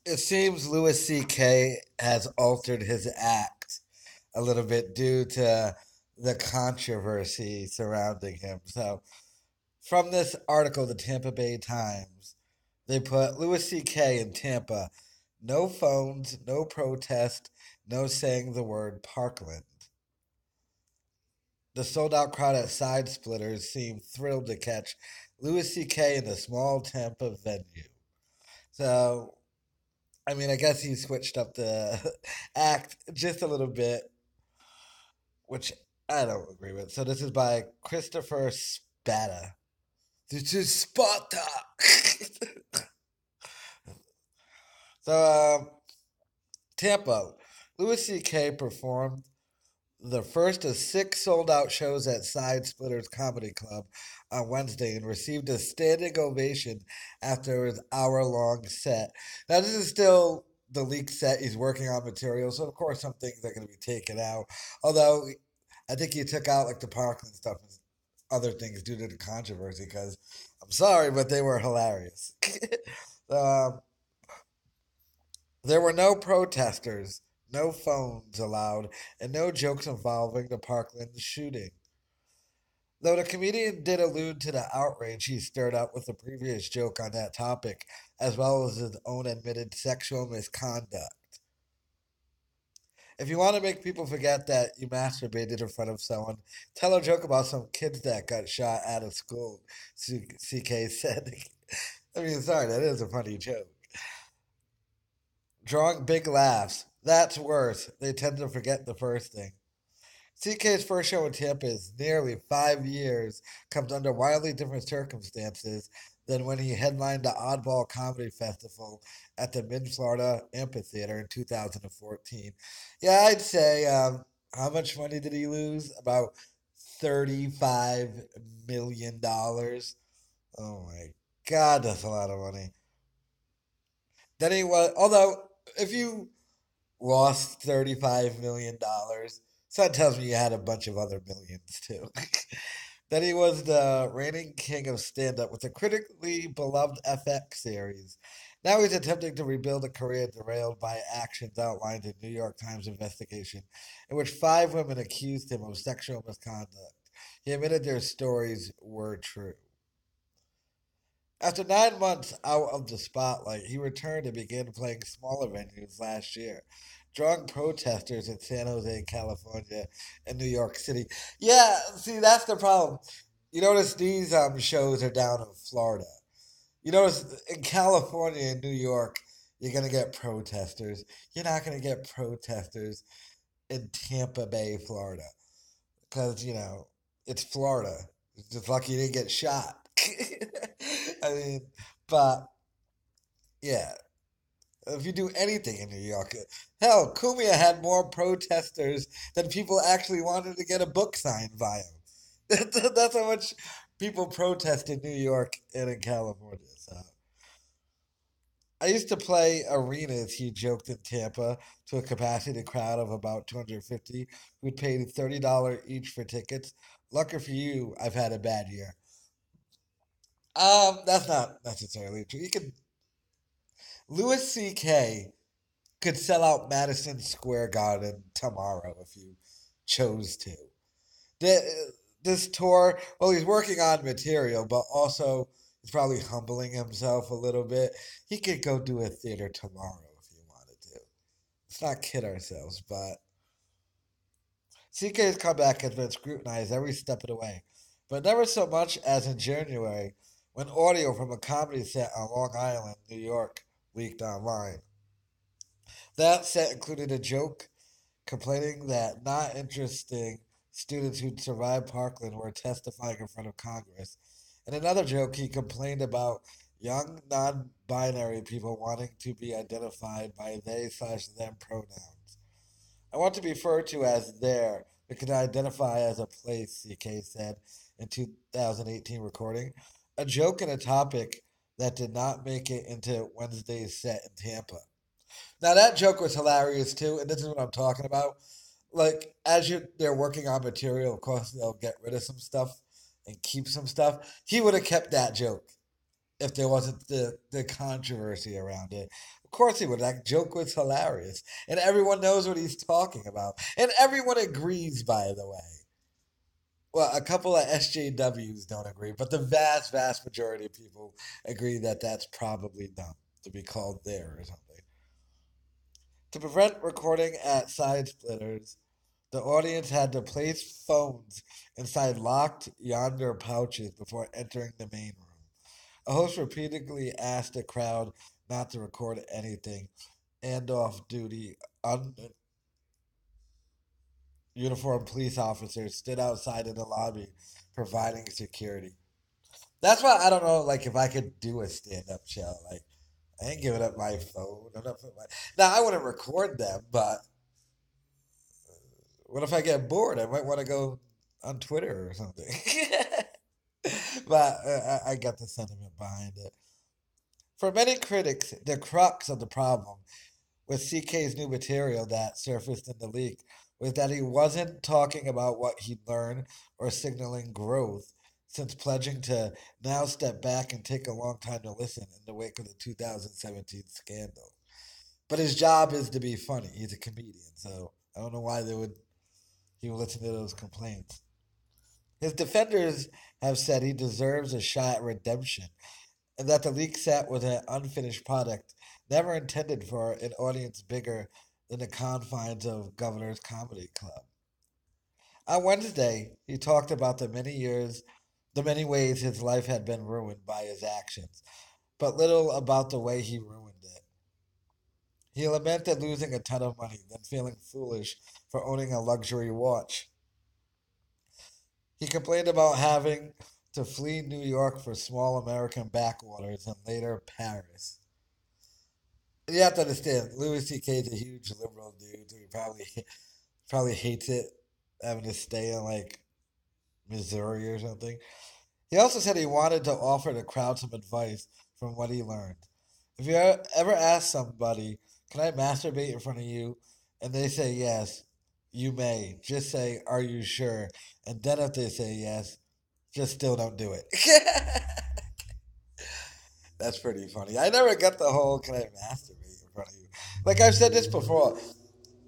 It seems Louis C.K. has altered his act a little bit due to the controversy surrounding him. So, from this article, the Tampa Bay Times, they put Louis C.K. in Tampa. No phones, no protest, no saying the word Parkland. The sold out crowd at Side Splitters seemed thrilled to catch Louis C.K. in a small Tampa venue. So, I mean, I guess he switched up the act just a little bit, which I don't agree with. So, this is by Christopher Spada. This is Sparta. so, Tampa. Louis C.K. performed the first of six sold out shows at Side Splitters Comedy Club on Wednesday and received a standing ovation after his hour-long set. Now, this is still the leaked set. He's working on material, so of course some things are going to be taken out. Although I think he took out like the Parkland stuff and other things due to the controversy because I'm sorry, but they were hilarious. um, there were no protesters, no phones allowed, and no jokes involving the Parkland shooting. Though the comedian did allude to the outrage he stirred up with the previous joke on that topic, as well as his own admitted sexual misconduct. If you want to make people forget that you masturbated in front of someone, tell a joke about some kids that got shot out of school, CK said. I mean, sorry, that is a funny joke. Drawing big laughs. That's worse. They tend to forget the first thing. CK's first show in Tampa is nearly 5 years, comes under wildly different circumstances than when he headlined the Oddball Comedy Festival at the Mid Florida Amphitheater in 2014. Yeah, I'd say, how much money did he lose? About $35 million. Oh my God, that's a lot of money. Then he was, although, if you lost $35 million. So that tells me you had a bunch of other millions too. Then he was the reigning king of stand up with the critically beloved FX series. Now he's attempting to rebuild a career derailed by actions outlined in New York Times investigation, in which five women accused him of sexual misconduct. He admitted their stories were true. After 9 months out of the spotlight, he returned and began playing smaller venues last year, drawing protesters in San Jose, California, and New York City. Yeah, see, that's the problem. You notice these shows are down in Florida. You notice in California and New York, you're going to get protesters. You're not going to get protesters in Tampa Bay, Florida. Because, it's Florida. It's just lucky you didn't get shot. I mean, but yeah, if you do anything in New York, hell, Cumia had more protesters than people actually wanted to get a book signed by him. That's how much people protest in New York and in California. So I used to play arenas, he joked in Tampa, to a capacity crowd of about 250 who'd paid $30 each for tickets. Lucky for you, I've had a bad year. That's not necessarily true. You could Louis C.K. could sell out Madison Square Garden tomorrow if you chose to. This tour, well, he's working on material, but also he's probably humbling himself a little bit. He could go do a theater tomorrow if he wanted to. Let's not kid ourselves, but CK's comeback has been scrutinized every step of the way, but never so much as in January when audio from a comedy set on Long Island, New York, leaked online. That set included a joke complaining that not interesting students who'd survived Parkland were testifying in front of Congress. And another joke, he complained about young non binary people wanting to be identified by they/them pronouns. I want to be referred to as there, but can identify as a place, CK said in 2018 recording. A joke and a topic that did not make it into Wednesday's set in Tampa. Now that joke was hilarious too, and this is what I'm talking about. Like as they're working on material, of course they'll get rid of some stuff and keep some stuff. He would have kept that joke. if there wasn't the controversy around it. Of course he would. That joke was hilarious. And everyone knows what he's talking about. And everyone agrees, by the way. Well, a couple of SJWs don't agree, but the vast, vast majority of people agree that that's probably dumb to be called there or something. To prevent recording at side splitters, the audience had to place phones inside locked yonder pouches before entering the main room. A host repeatedly asked the crowd not to record anything, and off duty uniformed police officers stood outside in the lobby providing security. That's why I don't know, like, if I could do a stand up show. Like, I ain't giving up my phone. I'm not putting my... Now, I wouldn't record them, but what if I get bored? I might want to go on Twitter or something. But I got the sentiment behind it. For many critics, the crux of the problem with CK's new material that surfaced in the leak was that he wasn't talking about what he'd learned or signaling growth, since pledging to now step back and take a long time to listen in the wake of the 2017 scandal. But his job is to be funny. He's a comedian, so I don't know why he would listen to those complaints. His defenders have said he deserves a shot at redemption and that the leak set was an unfinished product, never intended for an audience bigger than the confines of Governor's Comedy Club. On Wednesday, he talked about the many ways his life had been ruined by his actions, but little about the way he ruined it. He lamented losing a ton of money, then feeling foolish for owning a luxury watch. He complained about having to flee New York for small American backwaters and later Paris. You have to understand, Louis C.K. is a huge liberal dude, so he probably hates it having to stay in like Missouri or something. He also said he wanted to offer the crowd some advice from what he learned. If you ever ask somebody, "Can I masturbate in front of you?" and they say yes, you may. Just say, "Are you sure?" And then if they say yes, just still don't do it. That's pretty funny. I never got the whole "Can I masturbate in front of you?" Like I've said this before,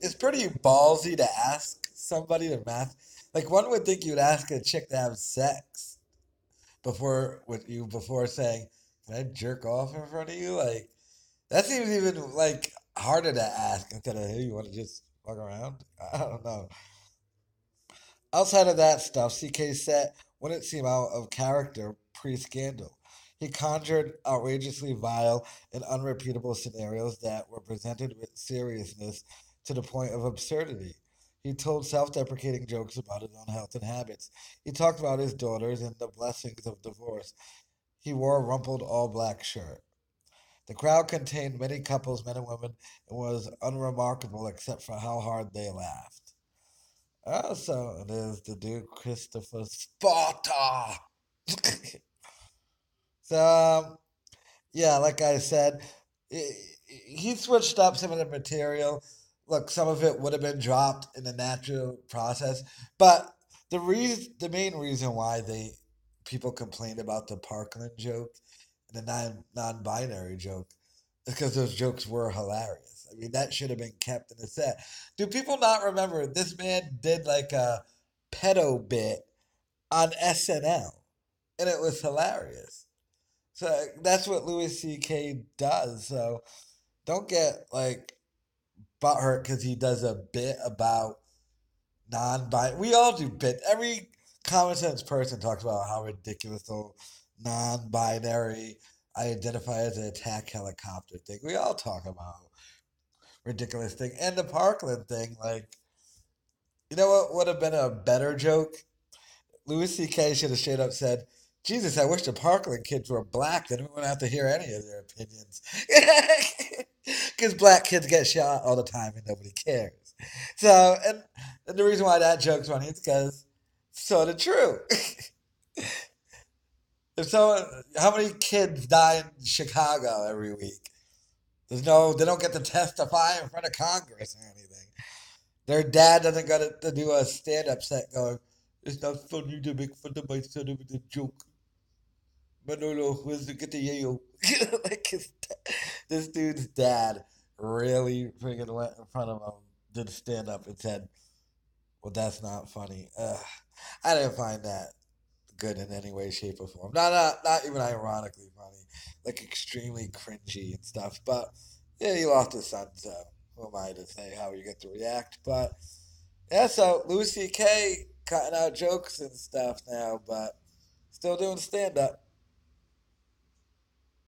it's pretty ballsy to ask somebody to math. Like one would think you'd ask a chick to have sex before saying, "Can I jerk off in front of you?" Like that seems even like harder to ask instead of, "Hey, you want to just fuck around?" I don't know. Outside of that stuff, CK's set wouldn't seem out of character pre-scandal. He conjured outrageously vile and unrepeatable scenarios that were presented with seriousness to the point of absurdity. He told self-deprecating jokes about his own health and habits. He talked about his daughters and the blessings of divorce. He wore a rumpled all-black shirt. The crowd contained many couples, men and women, and was unremarkable except for how hard they laughed. Also, it is the Duke Christopher Sparta. so, yeah, like I said, he switched up some of the material. Look, some of it would have been dropped in the natural process, but the main reason why they people complained about the Parkland joke and the non-binary joke is because those jokes were hilarious. I mean, that should have been kept in the set. Do people not remember this man did like a pedo bit on SNL, and it was hilarious. So that's what Louis C.K. does. So don't get like butthurt because he does a bit about non-binary. We all do bit. Every common sense person talks about how ridiculous the non-binary I identify as an attack helicopter thing. We all talk about ridiculous thing. And the Parkland thing, like, you know what would have been a better joke? Louis C.K. should have straight up said, "Jesus, I wish the Parkland kids were black. Then we wouldn't have to hear any of their opinions." Because black kids get shot all the time and nobody cares. So, and the reason why that joke's funny is because it's sort of true. If someone, how many kids die in Chicago every week? They don't get to testify in front of Congress or anything. Their dad doesn't get to do a stand-up set going, "It's not funny to make fun of my son with a joke." Manolo was to get the yayo. Like this dude's dad really freaking went in front of him, did stand up and said, "Well, that's not funny." Ugh. I didn't find that good in any way, shape, or form. Not even ironically funny, like extremely cringy and stuff. But yeah, he lost his son, so who am I to say how you get to react? But yeah, so Louis C.K. cutting out jokes and stuff now, but still doing stand up.